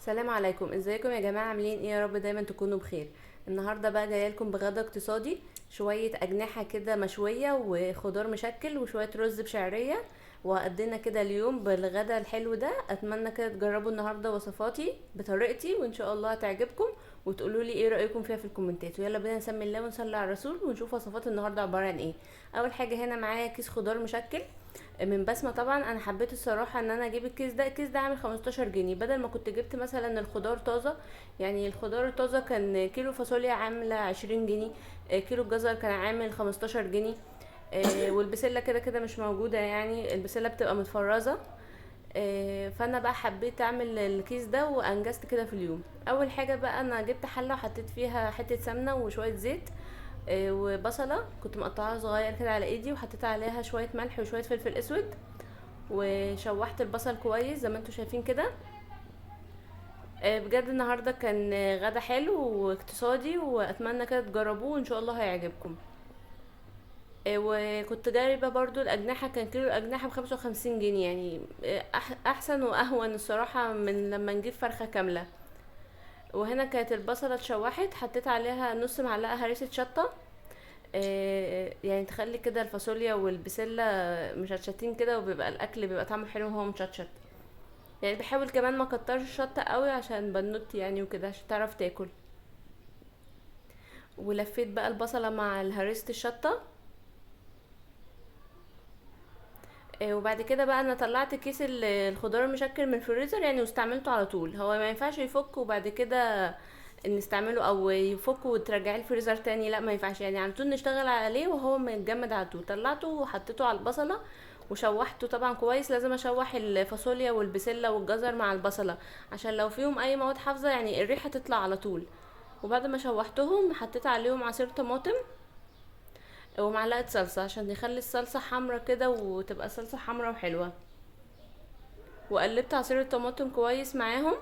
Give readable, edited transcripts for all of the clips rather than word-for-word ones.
السلام عليكم، ازيكم يا جماعه؟ عاملين ايه؟ يا رب دايما تكونوا بخير. النهارده بقى جايه لكم بغدا اقتصادي، شويه اجنحه كده مشويه وخضار مشكل وشويه رز بشعريه، وقضينا كده اليوم بالغدا الحلو ده. اتمنى كده تجربوا النهارده وصفاتي بطريقتي وان شاء الله هتعجبكم، وتقولوا لي ايه رايكم فيها في الكومنتات. ويلا بينا نسمي الله ونصلي على الرسول ونشوف وصفات النهارده عباره عن ايه. اول حاجه هنا معايا كيس خضار مشكل من بسمة. طبعا انا حبيت الصراحة ان انا اجيب الكيس ده عامل 15 جنيه، بدل ما كنت جبت مثلا الخضار طازة. يعني الخضار الطازة كان كيلو فاصوليا عاملة 20 جنيه، كيلو الجزر كان عامل 15 جنيه. والبسلة كده كده مش موجودة، يعني البسلة بتبقى متفرزة. فانا بقى حبيت اعمل الكيس ده وانجزت كده في اليوم. اول حاجة بقى انا جبت حلة وحطيت فيها حتة سمنة وشوية زيت، وبصلة كنت مقطعاها صغير كده على ايدي، وحطيت عليها شوية ملح وشوية فلفل اسود، وشوحت البصل كويس زي ما انتوا شايفين كده. بجد النهارده كان غدا حلو واقتصادي، واتمنى كده تجربوه وان شاء الله هيعجبكم. وكنت جايبه برضو الاجنحه، كان كيلو الاجنحه ب55 جنيه، يعني احسن واهون الصراحه من لما نجيب فرخه كامله. وهنا كانت البصله اتشوحت، حطيت عليها نص معلقه هريسه شطه، يعني تخلي كده الفاصوليا والبسله مشطشطين كده، وبيبقى الاكل بيبقى طعمه حلو وهو مشطشط. يعني بحاول كمان ما كترش الشطه قوي عشان بنوت يعني وكده عشان تعرف تاكل. ولفيت بقى البصله مع هريسه الشطه. وبعد كده بقى انا طلعت كيس الخضار المشكل من الفريزر يعني، واستعملته على طول. هو ما ينفعش يفك وبعد كده نستعمله، او يفك وترجعيه الفريزر تاني، لا ما ينفعش، يعني على طول نشتغل عليه وهو متجمد على طول. طلعته وحطيته على البصله وشوحته طبعا كويس. لازم اشوح الفاصوليا والبسله والجزر مع البصله عشان لو فيهم اي مواد حافظه يعني الريحه تطلع على طول. وبعد ما شوحتهم حطيت عليهم عصير طماطم ومعلقه صلصه عشان يخلي الصلصه حمرا كده وتبقى صلصه حمرا وحلوه. وقلبت عصير الطماطم كويس معاهم.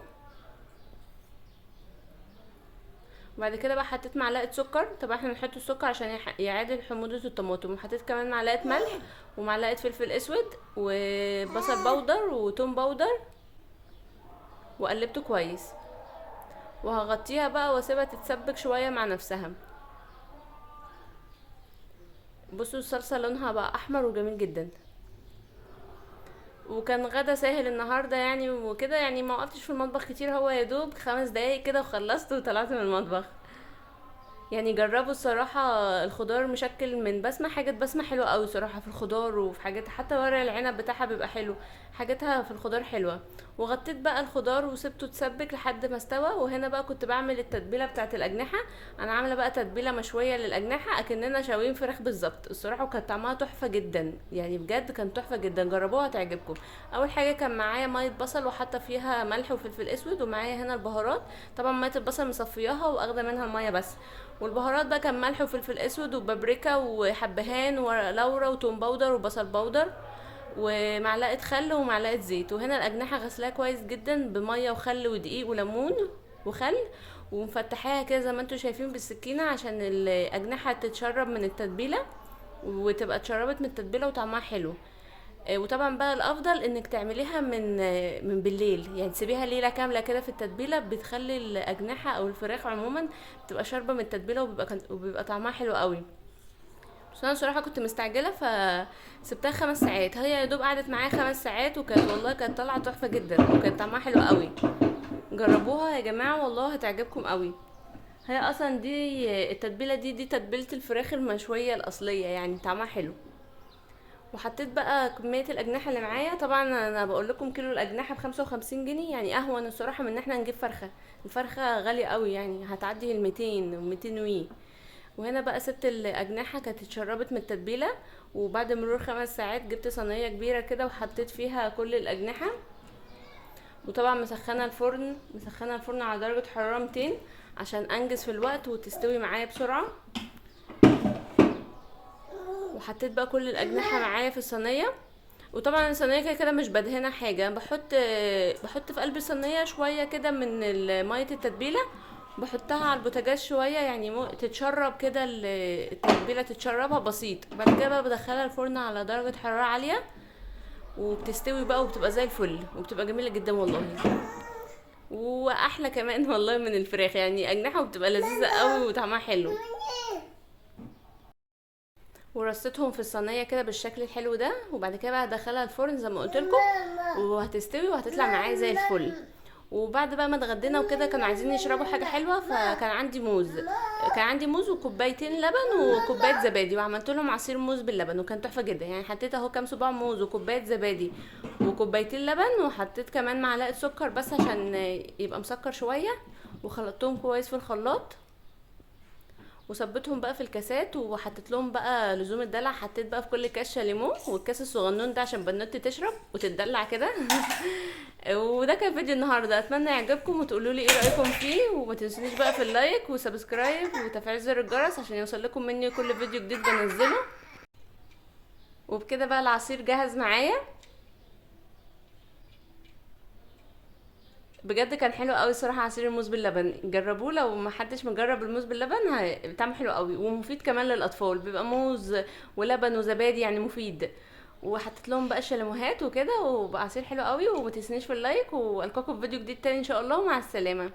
وبعد كده بقى حطيت معلقه سكر، طبعا احنا بنحط السكر عشان يعادل حموضه الطماطم. وحطيت كمان معلقه ملح ومعلقه فلفل اسود وبصل بودر وتوم بودر، وقلبته كويس. وهغطيها بقى واسيبها تتسبك شويه مع نفسها. بصوا الصلصه لونها بقى احمر وجميل جدا. وكان غدا سهل النهارده يعني وكده، يعني ما وقفتش في المطبخ كتير، هو يا دوب 5 دقايق كده وخلصت وطلعت من المطبخ. يعني جربوا الصراحة الخضار مشكل من بسمة. حاجة بسمة حلوة قوي صراحة في الخضار وفي حاجات، حتى ورق العنب بتاعها بيبقى حلو، حاجاتها في الخضار حلوة. وغطيت بقى الخضار وسبته تسبك لحد ما استوى. وهنا بقى كنت بعمل التتبيلة بتاعة الأجنحة. أنا عاملة بقى تتبيلة مشوية للأجنحة أكننا شاويين فراخ بالظبط الصراحة، وكانت طعمها تحفة جدا، يعني بجد كان تحفة جدا. جربوها هتعجبكم. أول حاجة كان معايا مية بصل وحاطة فيها ملح وفلفل أسود، ومعايا هنا البهارات. طبعا مية البصل مصفياها واخدة منها المية بس. والبهارات بقى كان ملح وفلفل اسود وبابريكا وحبهان ورق لورا وتوم باودر وبصل باودر ومعلقه خل ومعلقه زيت. وهنا الاجنحه غسلاها كويس جدا بميه وخل ودقيق وليمون وخل، ومفتحاها كده زي ما انتم شايفين بالسكينه عشان الاجنحه تتشرب من التتبيله، وتبقى اتشربت من التتبيله وطعمها حلو. وطبعا بقى الافضل انك تعمليها من بالليل، يعني تسيبيها ليله كامله كده في التتبيله، بتخلي الاجنحه او الفراخ عموما بتبقى شاربه من التتبيله وبيبقى طعمها حلو قوي. بس انا صراحه كنت مستعجله فسبتها 5 ساعات، هي يا دوب قعدت معايا 5 ساعات، وكانت والله كانت طالعه تحفه جدا وكانت طعمها حلو قوي. جربوها يا جماعه والله هتعجبكم قوي. هي اصلا دي التتبيله دي تتبيله الفراخ المشويه الاصليه، يعني طعمها حلو. وحطيت بقى كمية الأجنحة اللي معايا. طبعا أنا بقول لكم كيلو الأجنحة ب55 جنيه، يعني أهون الصراحة من إن احنا نجيب فرخة. الفرخة غالية قوي، يعني هتعدي ال200 و200 وي. وهنا بقى سبت الأجنحة كانت اتشربت من التتبيلة. وبعد مرور 5 ساعات جبت صينية كبيرة كده وحطيت فيها كل الأجنحة. وطبعا مسخنة الفرن على درجة حرارة 200 عشان أنجز في الوقت وتستوي معايا بسرعة. وحطيت بقى كل الأجنحة معايا في الصينية. وطبعا الصينيه كده كده مش بدهنها حاجه، بحط في قلب الصينيه شويه كده من ميه التتبيله، بحطها على البوتاجاز شويه، يعني تتشرب كده التتبيله تتشربها بسيط. بعد كده بقى بدخلها الفرن على درجه حراره عاليه، وبتستوي بقى وبتبقى زي الفل وبتبقى جميله جدا والله. واحلى كمان والله من الفراخ، يعني اجنحه وبتبقى لذيذه قوي وطعمها حلو. ورصيتهم في الصينيه كده بالشكل الحلو ده، وبعد كده بقى هدخلها الفرن زي ما قلت لكم، وهتستوي وهتطلع معايا زي الفل. وبعد بقى ما اتغدينا وكده كانوا عايزين يشربوا حاجه حلوه، فكان عندي موز. كان عندي موز وكوبايتين لبن وكوبايه زبادي، وعملت لهم عصير موز باللبن وكان تحفه جدا. يعني حطيت اهو كام صباع موز وكوبايه زبادي وكوبايتين لبن، وحطيت كمان معلقه سكر بس عشان يبقى مسكر شويه، وخلطتهم كويس في الخلاط. وثبتهم بقى في الكاسات، وحطيت لهم بقى لزوم الدلع، حطيت بقى في كل كاشه ليمون، والكاس الصغنون ده عشان بنوتي تشرب وتتدلع كده. وده كان فيديو النهارده، اتمنى يعجبكم وتقولوا لي ايه رايكم فيه، وما تنسونيش بقى في اللايك وسبسكرايب وتفعيل زر الجرس عشان يوصل لكم مني كل فيديو جديد بنزله. وبكده بقى العصير جاهز معايا. بجد كان حلو قوي الصراحه، عصير الموز باللبن جربوه لو ما حدش مجرب الموز باللبن، طعمه حلو قوي ومفيد كمان للاطفال، بيبقى موز ولبن وزبادي يعني مفيد. وحطيت لهم بقى شاليموهات وكده، وبقى عصير حلو قوي. وما تنسونيش في اللايك، والقاكم في فيديو جديد تاني ان شاء الله، مع السلامه.